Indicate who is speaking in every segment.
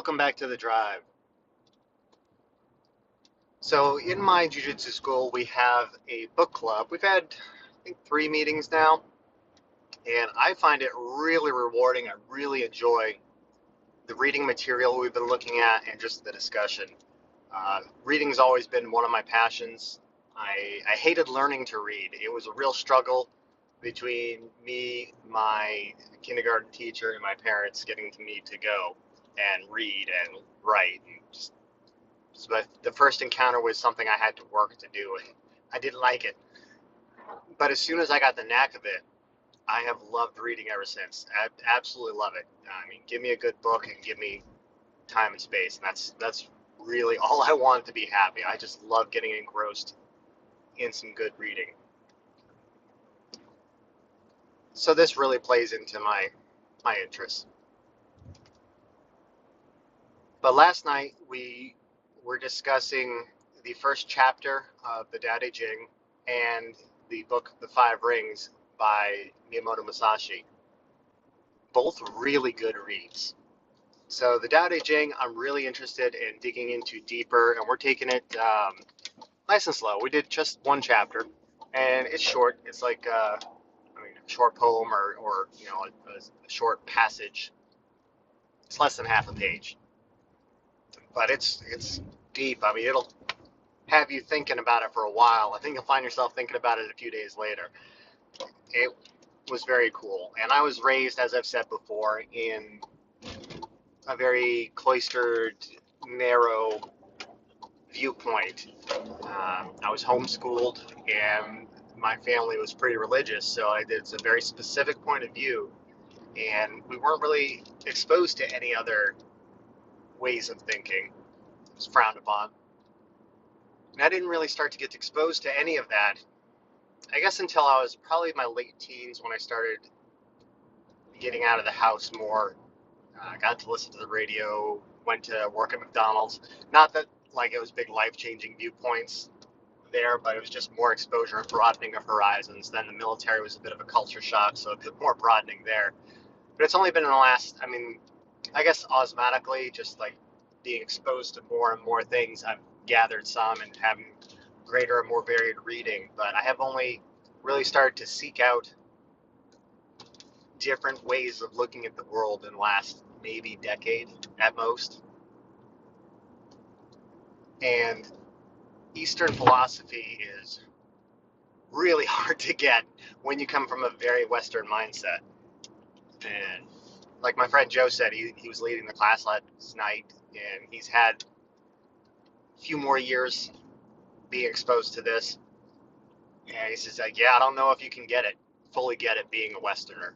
Speaker 1: welcome back to the drive. So in my jiu-jitsu school, we have a book club. We've had, I think, 3 meetings now, and I find it really rewarding. I really enjoy the reading material we've been looking at and just the discussion. Reading's always been one of my passions. I hated learning to read. It was a real struggle between me, my kindergarten teacher, and my parents getting me to go and read and write and just. But the first encounter was something I had to work to do, and I didn't like it. But as soon as I got the knack of it, I have loved reading ever since. I absolutely love it. I mean, give me a good book and give me time and space, and that's really all I want to be happy. I just love getting engrossed in some good reading. So this really plays into my interests. But last night we were discussing the first chapter of the Tao Te Ching and the book The Five Rings by Miyamoto Musashi. Both really good reads. So the Tao Te Ching, I'm really interested in digging into deeper, and we're taking it nice and slow. We did just one chapter, and it's short. It's like a short poem or a short passage. It's less than half a page, but it's deep. I mean, it'll have you thinking about it for a while. I think you'll find yourself thinking about it a few days later. It was very cool. And I was raised, as I've said before, in a very cloistered, narrow viewpoint. I was homeschooled, and my family was pretty religious, so it's a very specific point of view. And we weren't really exposed to any other ways of thinking. It was frowned upon. And I didn't really start to get exposed to any of that, I guess, until I was probably in my late teens when I started getting out of the house more. Got to listen to the radio, went to work at McDonald's. Not that like it was big life-changing viewpoints there, but it was just more exposure and broadening of horizons. Then the military was a bit of a culture shock, so a bit more broadening there. But it's only been in the last, I mean, I guess osmotically, just like being exposed to more and more things, I've gathered some and having greater and more varied reading. But I have only really started to seek out different ways of looking at the world in the last maybe decade at most. And Eastern philosophy is really hard to get when you come from a very Western mindset. And like my friend Joe said, he was leading the class last night, and he's had a few more years being exposed to this. And he says, like, yeah, I don't know if you can fully get it being a Westerner.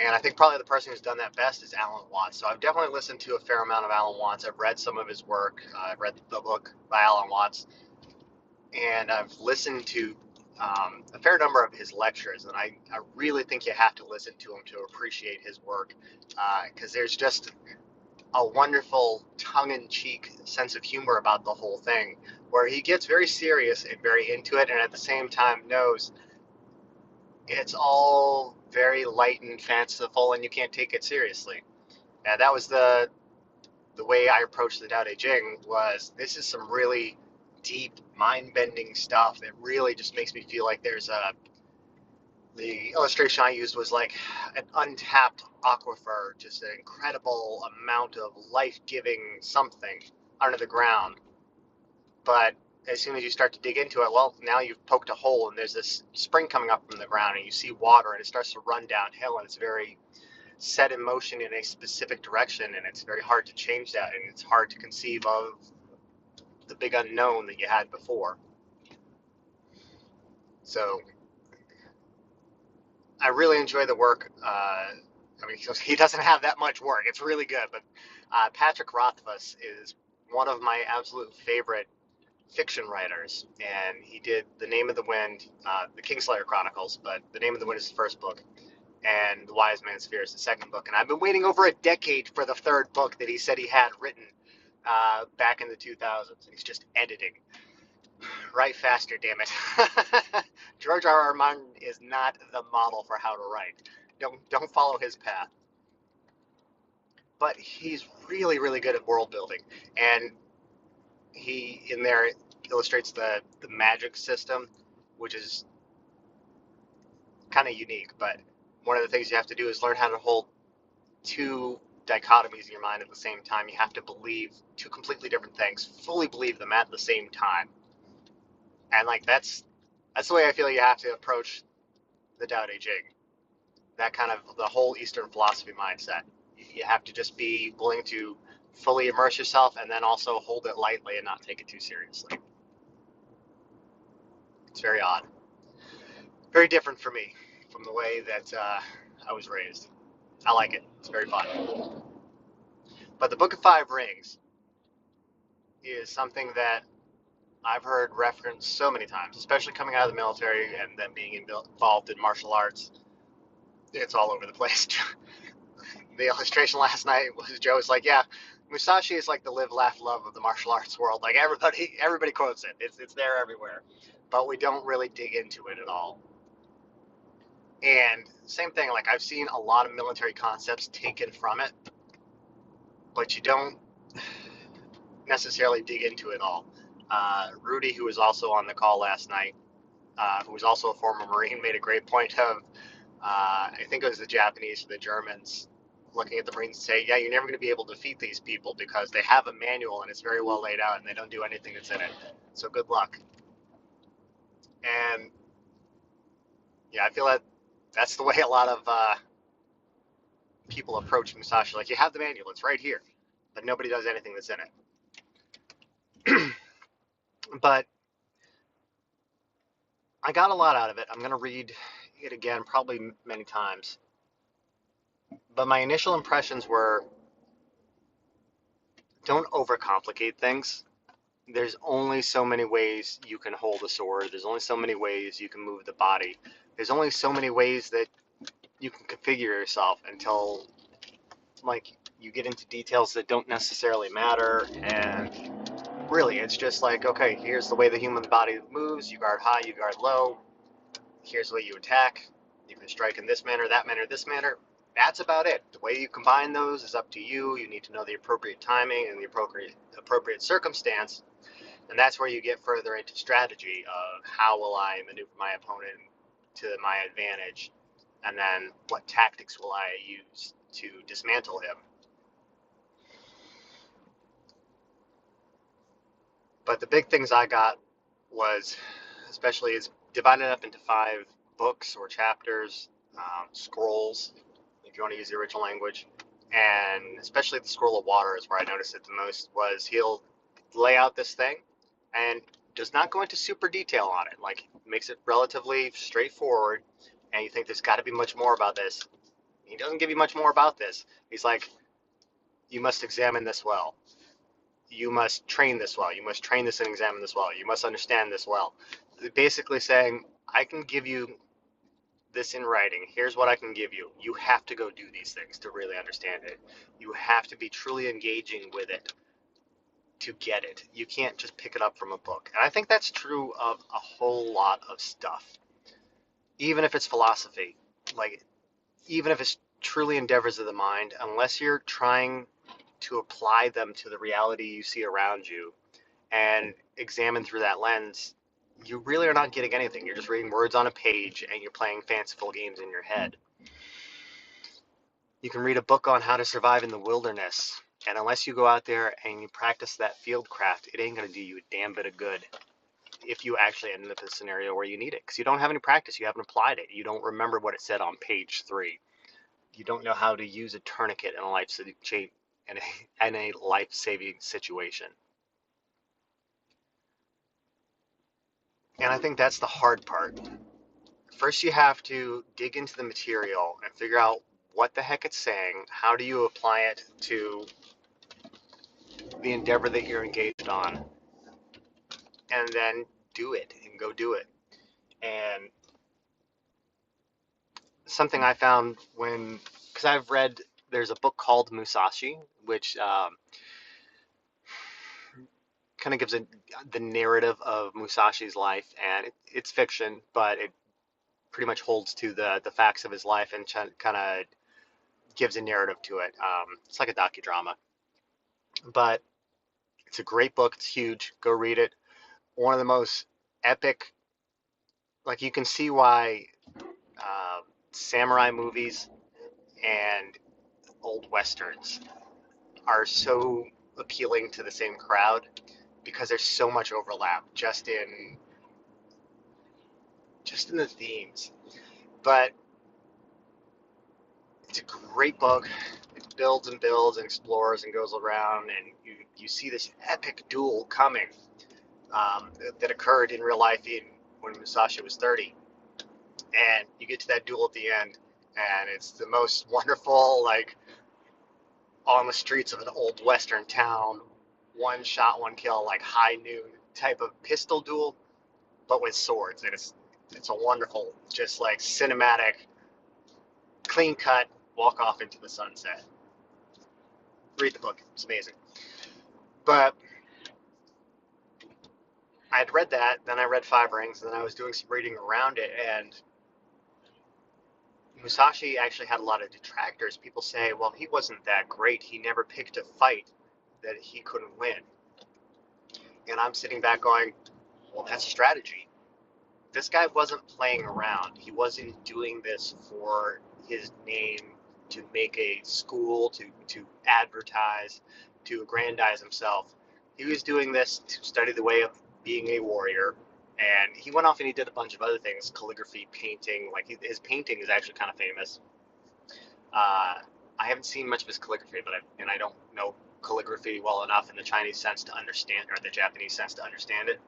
Speaker 1: And I think probably the person who's done that best is Alan Watts. So I've definitely listened to a fair amount of Alan Watts. I've read some of his work. I've read the book by Alan Watts. And I've listened to a fair number of his lectures. And I really think you have to listen to him to appreciate his work. Because there's just a wonderful tongue-in-cheek sense of humor about the whole thing, where he gets very serious and very into it, and at the same time knows it's all very light and fanciful, and you can't take it seriously. And that was the way I approached the Tao Te Ching. Was this is some really deep, mind-bending stuff that really just makes me feel like there's the illustration I used was like an untapped aquifer, just an incredible amount of life-giving something under the ground. But as soon as you start to dig into it, well, now you've poked a hole and there's this spring coming up from the ground and you see water and it starts to run downhill and it's very set in motion in a specific direction, and it's very hard to change that, and it's hard to conceive of the big unknown that you had before. So I really enjoy the work. I mean, he doesn't have that much work. It's really good. But Patrick Rothfuss is one of my absolute favorite fiction writers. And he did The Name of the Wind, the Kingslayer Chronicles, but The Name of the Wind is the first book. And The Wise Man's Fear is the second book. And I've been waiting over a decade for the third book that he said he had written back in the 2000s. And he's just editing. Write faster, damn it. George R. R. Martin is not the model for how to write. Don't follow his path. but he's really, really good at world building. And he, in there, illustrates the magic system, which is kind of unique. But one of the things you have to do is learn how to hold two dichotomies in your mind at the same time. You have to believe two completely different things, fully believe them at the same time. And like that's the way I feel you have to approach the Tao Te Ching. That kind of the whole Eastern philosophy mindset. You have to just be willing to fully immerse yourself and then also hold it lightly and not take it too seriously. It's very odd. Very different for me from the way that I was raised. I like it. It's very fun. But the Book of Five Rings is something that I've heard referenced so many times, especially coming out of the military and then being involved in martial arts. It's all over the place. The illustration last night was Joe was like, "Yeah, Musashi is like the live, laugh, love of the martial arts world. Like everybody quotes it. It's there everywhere, but we don't really dig into it at all." And same thing, like I've seen a lot of military concepts taken from it, but you don't necessarily dig into it all. Rudy, who was also on the call last night, who was also a former Marine, made a great point of, I think it was the Japanese or the Germans, looking at the Marines and say, yeah, you're never going to be able to defeat these people because they have a manual and it's very well laid out and they don't do anything that's in it. So good luck. And yeah, I feel that that's the way a lot of people approach Musashi. Like, you have the manual, it's right here, but nobody does anything that's in it. But I got a lot out of it. I'm going to read it again probably many times. But my initial impressions were, don't overcomplicate things. There's only so many ways you can hold a sword. There's only so many ways you can move the body. There's only so many ways that you can configure yourself until like you get into details that don't necessarily matter. And really, it's just like, okay, here's the way the human body moves. You guard high, you guard low. Here's the way you attack. You can strike in this manner, that manner, this manner. That's about it. The way you combine those is up to you. You need to know the appropriate timing and the appropriate circumstance. And that's where you get further into strategy of how will I maneuver my opponent to my advantage, and then what tactics will I use to dismantle him. But the big things I got was, especially, is divided up into 5 books or chapters, scrolls, if you want to use the original language. And especially the scroll of water is where I noticed it the most, was he'll lay out this thing and does not go into super detail on it. Like, makes it relatively straightforward, and you think there's got to be much more about this. He doesn't give you much more about this. He's like, you must examine this well. You must train this well. You must train this and examine this well. You must understand this well. Basically saying, I can give you this in writing. Here's what I can give you. You have to go do these things to really understand it. You have to be truly engaging with it to get it. You can't just pick it up from a book. And I think that's true of a whole lot of stuff. Even if it's philosophy, like even if it's truly endeavors of the mind, unless you're trying to apply them to the reality you see around you and examine through that lens, you really are not getting anything. You're just reading words on a page and you're playing fanciful games in your head. You can read a book on how to survive in the wilderness, and unless you go out there and you practice that field craft, it ain't going to do you a damn bit of good if you actually end up in a scenario where you need it, because you don't have any practice. You haven't applied it. You don't remember what it said on page 3. You don't know how to use a tourniquet in a life-saving situation. And I think that's the hard part. First, you have to dig into the material and figure out what the heck it's saying. How do you apply it to the endeavor that you're engaged on? And then do it and go do it. And something I found because I've read, there's a book called Musashi, which kind of gives the narrative of Musashi's life, and it's fiction, but it pretty much holds to the facts of his life and kind of gives a narrative to it. It's like a docudrama, but it's a great book. It's huge. Go read it. One of the most epic, like you can see why uh, samurai movies and old westerns are so appealing to the same crowd because there's so much overlap just in the themes. But it's a great book. It builds and builds and explores and goes around, and you see this epic duel coming that occurred in real life when Musashi was 30. And you get to that duel at the end, and it's the most wonderful, like, on the streets of an old western town, one shot, one kill, like high noon type of pistol duel, but with swords. And it's a wonderful, just like cinematic, clean cut, walk off into the sunset. Read the book. It's amazing. But I had read that, then I read Five Rings, and then I was doing some reading around it, and Musashi actually had a lot of detractors. People say, well, he wasn't that great. He never picked a fight that he couldn't win. And I'm sitting back going, well, that's strategy. This guy wasn't playing around. He wasn't doing this for his name, to make a school, to advertise, to aggrandize himself. He was doing this to study the way of being a warrior. And he went off and he did a bunch of other things, calligraphy, painting. Like his painting is actually kind of famous. I haven't seen much of his calligraphy, and I don't know calligraphy well enough in the Chinese sense to understand, or the Japanese sense to understand it.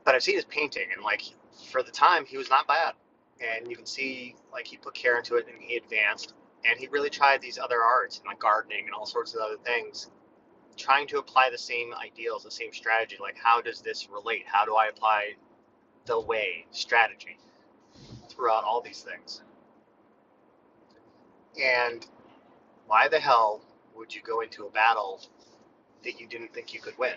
Speaker 1: But I've seen his painting, and like for the time, he was not bad. And you can see like he put care into it, and he advanced, and he really tried these other arts, and like gardening and all sorts of other things, trying to apply the same ideals, the same strategy. Like, how does this relate? How do I apply the way strategy throughout all these things? And why the hell would you go into a battle that you didn't think you could win?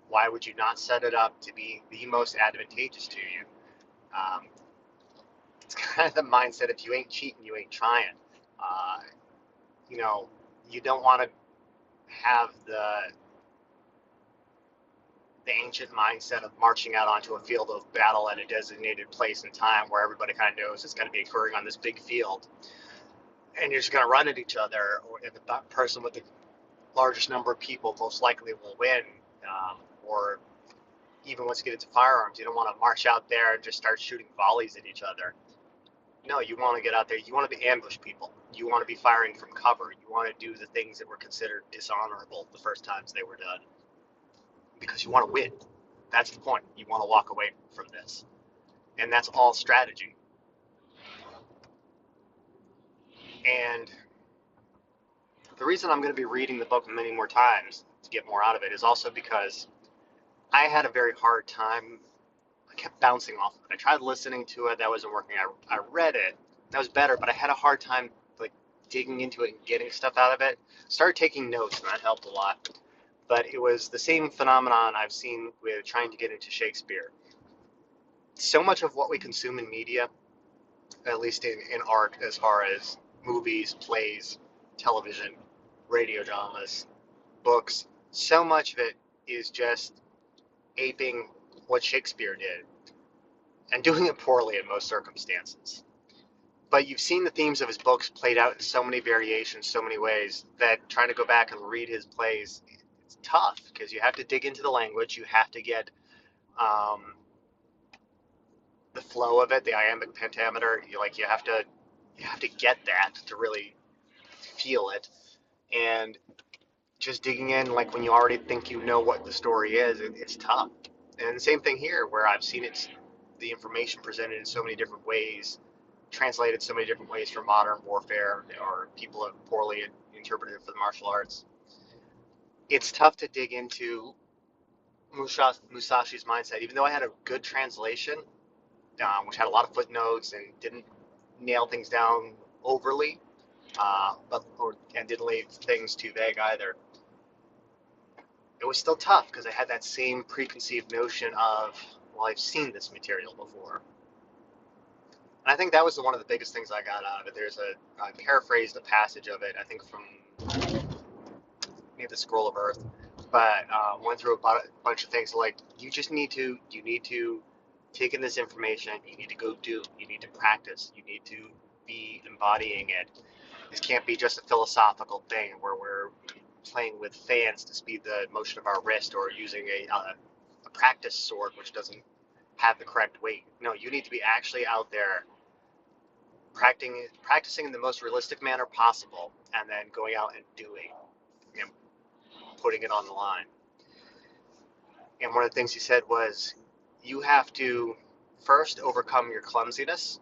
Speaker 1: Why would you not set it up to be the most advantageous to you? It's kind of the mindset, if you ain't cheating, you ain't trying. Uh, you know, you don't want to have the ancient mindset of marching out onto a field of battle at a designated place and time where everybody kind of knows it's going to be occurring on this big field. And you're just going to run at each other, or if the person with the largest number of people most likely will win. Or even once you get into firearms, you don't want to march out there and just start shooting volleys at each other. No, you want to get out there. You want to be ambush people. You want to be firing from cover. You want to do the things that were considered dishonorable the first times they were done. Because you want to win. That's the point. You want to walk away from this. And that's all strategy. And the reason I'm going to be reading the book many more times to get more out of it is also because I had a very hard time. I kept bouncing off of it. I tried listening to it. That wasn't working. I read it. That was better, but I had a hard time like digging into it and getting stuff out of it. Started taking notes, and that helped a lot. But it was the same phenomenon I've seen with trying to get into Shakespeare. So much of what we consume in media, at least in art, as far as movies, plays, television, radio dramas, books, so much of it is just aping what Shakespeare did and doing it poorly in most circumstances. But you've seen the themes of his books played out in so many variations, so many ways, that trying to go back and read his plays, it's tough because you have to dig into the language. You have to get the flow of it, the iambic pentameter. You have to get that to really feel it. And just digging in, like when you already think you know what the story is, it's tough. And the same thing here, where I've seen the information presented in so many different ways, translated so many different ways for modern warfare, or people have poorly interpreted it for the martial arts. It's tough to dig into Musashi's mindset, even though I had a good translation, which had a lot of footnotes and didn't nail things down overly, and didn't leave things too vague either. It was still tough because I had that same preconceived notion of, well, I've seen this material before. And I think that was one of the biggest things I got out of it. I paraphrased a passage of it, I think from maybe the Scroll of Earth, but went through a bunch of things like you need to take in this information, you need to go do, you need to practice, you need to be embodying it. This can't be just a philosophical thing where we're playing with fans to speed the motion of our wrist or using a practice sword which doesn't have the correct weight. No, you need to be actually out there practicing in the most realistic manner possible and then going out and doing and putting it on the line. And one of the things he said was, you have to first overcome your clumsiness.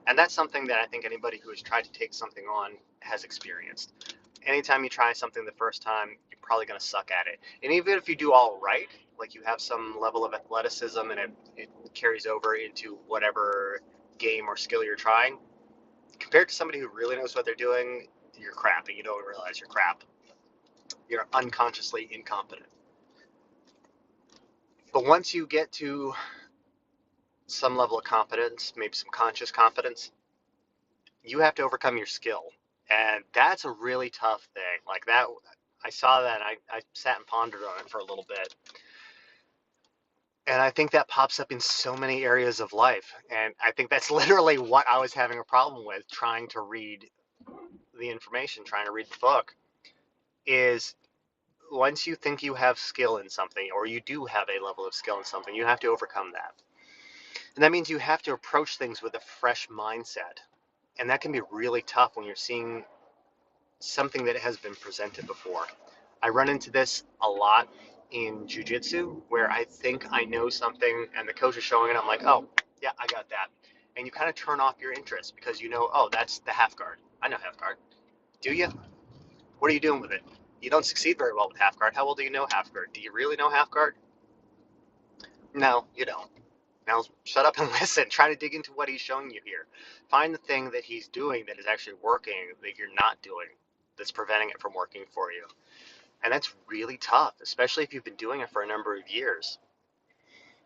Speaker 1: And that's something that I think anybody who has tried to take something on has experienced. Anytime you try something the first time, you're probably going to suck at it. And even if you do all right, like you have some level of athleticism and it carries over into whatever game or skill you're trying, compared to somebody who really knows what they're doing, you're crap and you don't realize you're crap. You're unconsciously incompetent. But once you get to some level of competence, maybe some conscious competence, you have to overcome your skill. And that's a really tough thing. Like that, I saw that and I sat and pondered on it for a little bit. And I think that pops up in so many areas of life. And I think that's literally what I was having a problem with trying to read the information, trying to read the book, is once you think you have skill in something, or you do have a level of skill in something, you have to overcome that. And that means you have to approach things with a fresh mindset. And that can be really tough when you're seeing something that has been presented before. I run into this a lot in jiu-jitsu where I think I know something and the coach is showing it. I'm like, oh, yeah, I got that. And you kind of turn off your interest because you know, oh, that's the half guard. I know half guard. Do you? What are you doing with it? You don't succeed very well with half guard. How well do you know half guard? Do you really know half guard? No, you don't. Now shut up and listen. Try to dig into what he's showing you here. Find the thing that he's doing that is actually working that you're not doing, that's preventing it from working for you. And that's really tough, especially if you've been doing it for a number of years.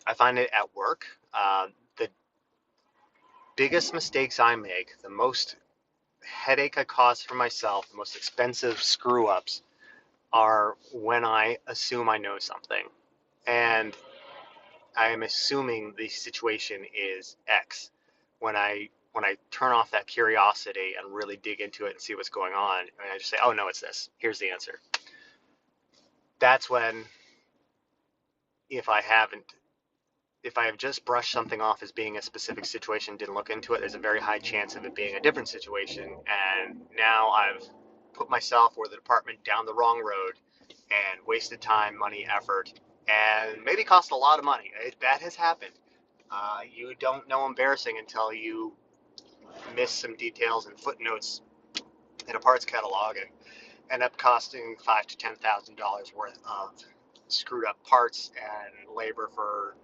Speaker 1: I find it at work. The biggest mistakes I make, the most headache I cause for myself, the most expensive screw ups are when I assume I know something. And I am assuming the situation is X. When I turn off that curiosity and really dig into it and see what's going on, and I just say, "Oh no, it's this. Here's the answer." That's when, if I haven't, if I have just brushed something off as being a specific situation, didn't look into it, there's a very high chance of it being a different situation. And now I've put myself or the department down the wrong road and wasted time, money, effort, and maybe cost a lot of money. That has happened. You don't know embarrassing until you miss some details and footnotes in a parts catalog and end up costing $5,000 to $10,000 worth of screwed up parts and labor for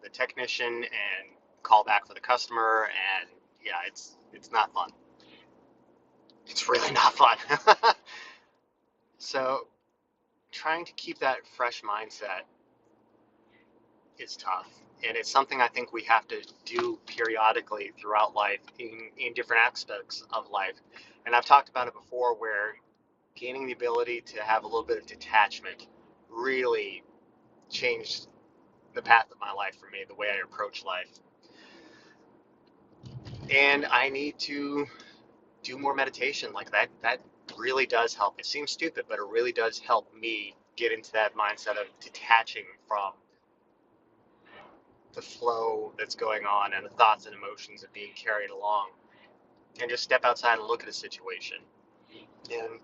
Speaker 1: the technician and call back for the customer. And yeah, it's not fun. It's really not fun. So trying to keep that fresh mindset is tough. And it's something I think we have to do periodically throughout life in different aspects of life. And I've talked about it before where gaining the ability to have a little bit of detachment really changed the path of my life for me, the way I approach life. And I need to do more meditation. Like that really does help. It seems stupid, but it really does help me get into that mindset of detaching from the flow that's going on and the thoughts and emotions of being carried along, and just step outside and look at a situation. And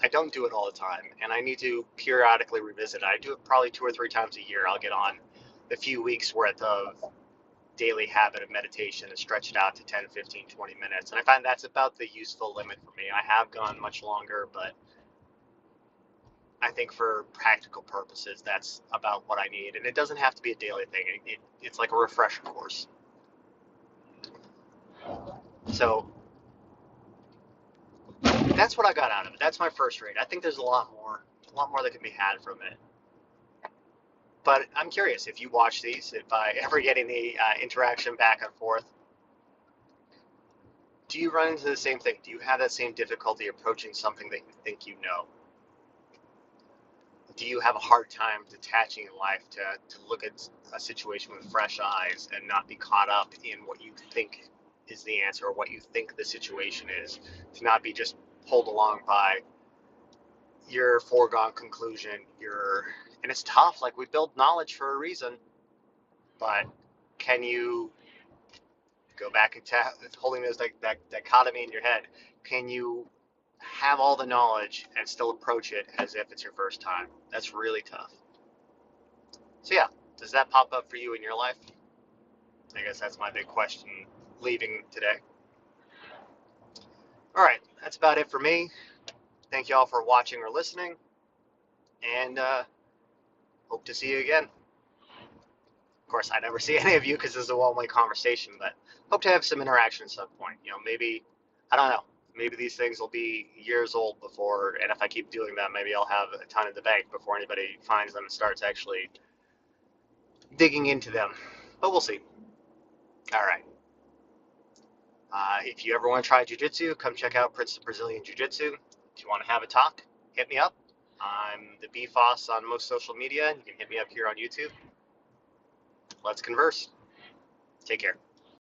Speaker 1: I don't do it all the time, and I need to periodically revisit it. I do it probably 2 or 3 times a year. I'll get on a few weeks worth of daily habit of meditation and stretch it out to 10, 15, 20 minutes. And I find that's about the useful limit for me. I have gone much longer, but I think for practical purposes, that's about what I need. And it doesn't have to be a daily thing. It's like a refresher course. So that's what I got out of it. That's my first read. I think there's a lot more that can be had from it. But I'm curious if you watch these, if I ever get any interaction back and forth. do you run into the same thing? Do you have that same difficulty approaching something that you think you know? Do you have a hard time detaching in life to look at a situation with fresh eyes and not be caught up in what you think is the answer or what you think the situation is? To not be just pulled along by your foregone conclusion, and it's tough. Like, we build knowledge for a reason, but can you go back and holding those that dichotomy in your head? Can you have all the knowledge and still approach it as if it's your first time? That's really tough. So yeah, does that pop up for you in your life? I guess that's my big question leaving today. All right, that's about it for me. Thank you all for watching or listening, and hope to see you again. Of course, I never see any of you because this is a one-way conversation, but hope to have some interaction at some point. Maybe, I don't know, maybe these things will be years old before, and if I keep doing that, maybe I'll have a ton in the bank before anybody finds them and starts actually digging into them. But we'll see. All right. If you ever want to try jiu-jitsu, come check out Prince of Brazilian Jiu-Jitsu. If you want to have a talk, hit me up. I'm the BFOS on most social media. You can hit me up here on YouTube. Let's converse. Take care.